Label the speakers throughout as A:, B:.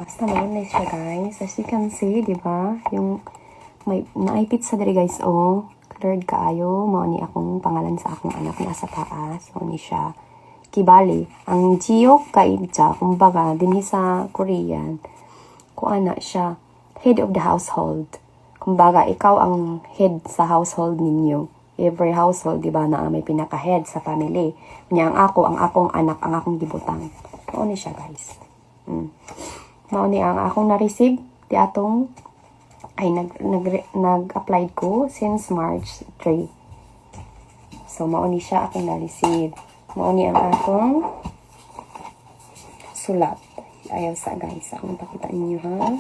A: Basta mauna siya guys. As you can see, di ba? Yung may naipit sa diri guys, oh. Cleared kaayo. Mauni akong pangalan sa akong anak na sa taas. Mauni siya. Kibali. Ang Jiyok kaibja, kumbaga, dinhi sa Korean, kuana siya, head of the household. Kumbaga, ikaw ang head sa household ninyo. Every household, di ba, na may pinaka-head sa family. Kanya ang akong anak, ang akong gibutang. Mauni siya guys. Mauni ang akong na-receive di atong ay nag-applied ko since March 3. So mauni siya akong na-receive. Mauni ang akong sulat. Ayaw sa guys, akong pakita ninyo ha.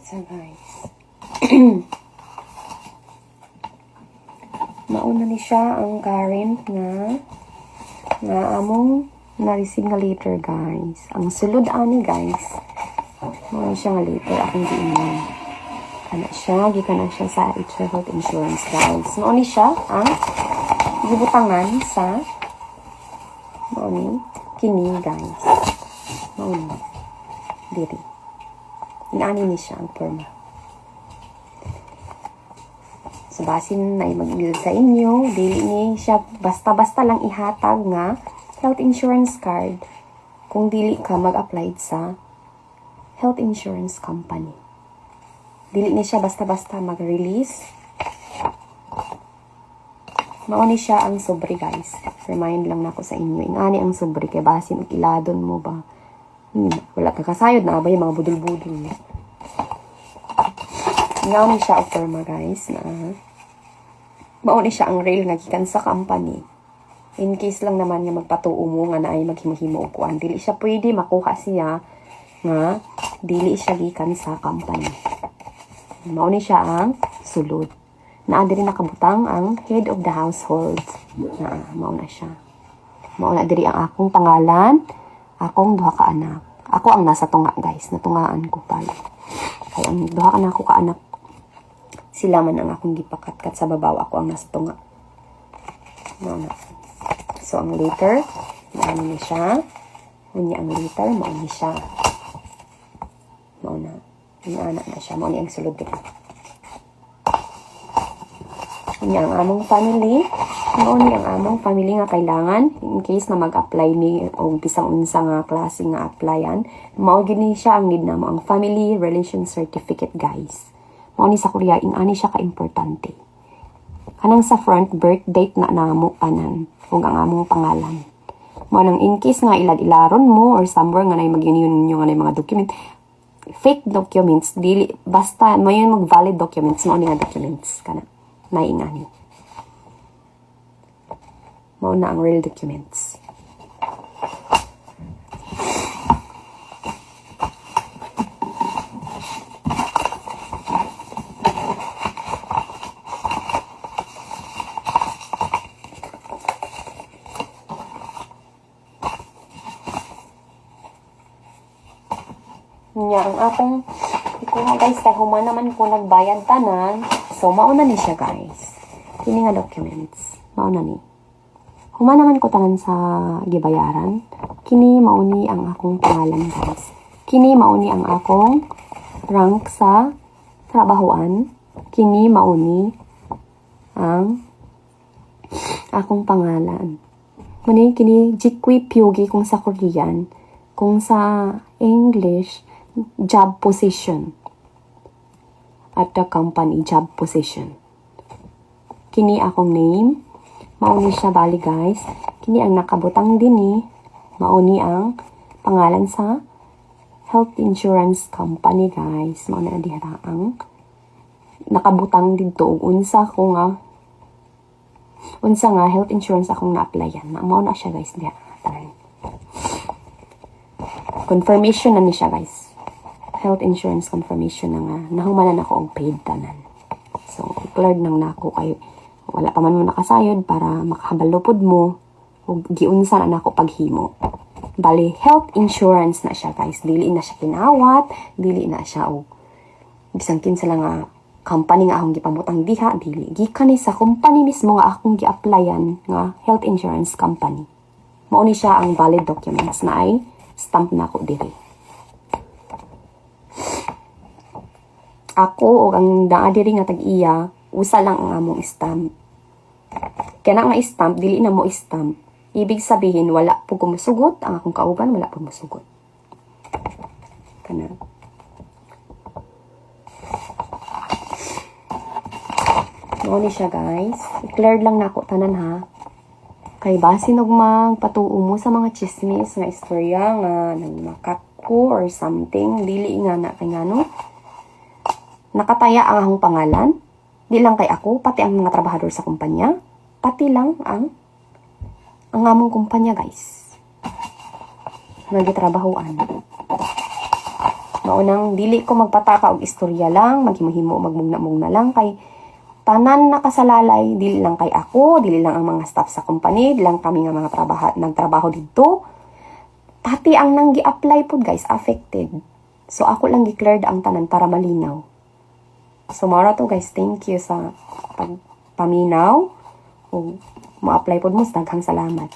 A: So guys, mauna ni siya ang current nga among na-receive nga letter guys. Ang sulod ani guys, mauna siya nga letter akong giingon. Kana siya, gikana siya sa health insurance guys. Mauna siya ang gibutangan sa mauni kini guys. Mauna diri. Inaani ni siya ang perma. So, basin na mag-email sa inyo, dili ni siya basta-basta lang ihatag nga health insurance card kung dili ka mag-apply sa health insurance company. Dili ni siya basta-basta mag-release. Mauni siya ang sobre guys. Remind lang nako sa inyo. Inaani ang sobre kay basin iladon mo ba? Wala ka kasayod na abay mga budol-budol. Ngaw ni siya perma guys na mauni siya ang rail nga gikan sa company. In case lang naman nga magpatuo mo nga na ay maghimo-himo og kuan, dili siya pwede makuha siya nga dili siya gikan sa company. Mauni siya ang sulod. Naa diri nakabutang ang head of the household. Mauna siya. Mauna diri ang akong pangalan, akong duha ka anak. Ako ang nasa tunga guys, natungaan ko pala. Kaya ang duha ka na ako ka anak, sila man ang akong gipakatkat sa babaw, ako ang nasa tunga. Mauna. So ang letter, mauna ni siya. Unya ang letter, mauna siya. Mauna. Mauna na siya, mauna ang sulod dito. Unya ang among family, mauni ang among family nga kailangan in case na mag-apply ni o bisang unsa nga klase nga applyan, mao gini siya ang need namo ang family relation certificate guys. Mao ni sa Korea ani siya ka importante. Kanang sa front birth date na namo anan ug ang among pangalan. Mao nang in case nga ilad-ilaron mo or somewhere nga nay mag-union ninyo nga nay mga document, fake documents dili basta mayon mag valid documents mao ni nga documents kana naingani. Mao na ang real documents. Nya ang akong ikuha guys kay human naman ko nagbayad tanan. So mauna ni siya guys. Kini nga documents. Mauna ni. Human naman ko tanan sa gibayaran. Kini mauni ang akong pangalan guys. Kini mauni ang akong rank sa trabahoan. Kini mauni ang akong pangalan. Muni kini Jikwi Pyogi kung sa Korean, kung sa English job position at the company job position. Kini akong name, mauni siya bali guys. Kini ang nakabutang dinhi, mauni ang pangalan sa health insurance company guys. Mao na dihara ang nakabutang didto og unsa nga health insurance akong na-applyan. Mao na siya guys diha. Confirmation na ni siya guys. Health insurance confirmation na nga. Nahumanan ako og paid tanan. So, cleared nang nako kay wala pa man mo nakasayod para makahabalupod mo ug giunsa na nako paghimo. Bali, health insurance na siya guys. Dili na siya kinawat, dili na siya og bisan kinsa lang nga company nga akong gipamutang diha, dili. Gikan ni sa company mismo nga akong gi-applyan nga health insurance company. Mao ni siya ang valid documents na ay stamp na ako diri. Ako o ang naa diri nga tag-iya, usa lang ang among stamp. Kaya na nga stamp, dili na mo stamp. Ibig sabihin, wala po kumusugot. Ang akong kauban, wala po kumusugot. Kana. Mao ni siya guys. I-cleared lang na ako tanan ha. Kay basin og magpatuo mo sa mga chismis nga istorya nga nagmakat ko or something. Dili nga na kay ngano. Nakataya ang akong pangalan. Di lang kay ako, pati ang mga trabahador sa kumpanya. Pati lang ang among kumpanya guys. Nagitrabahoan. Maunang dili ko magpataka og istorya lang, maghimo-himo magmugna-mugna lang kay tanan nakasalalay, dili lang kay ako, dili lang ang mga staff sa company, dili lang kami nga mga nagtrabaho dito. Pati ang nang gi-apply pod guys affected. So ako lang declared ang tanan para malinaw. So mara to guys, thank you sa pagpaminaw. O mo-apply pod mo, daghang salamat.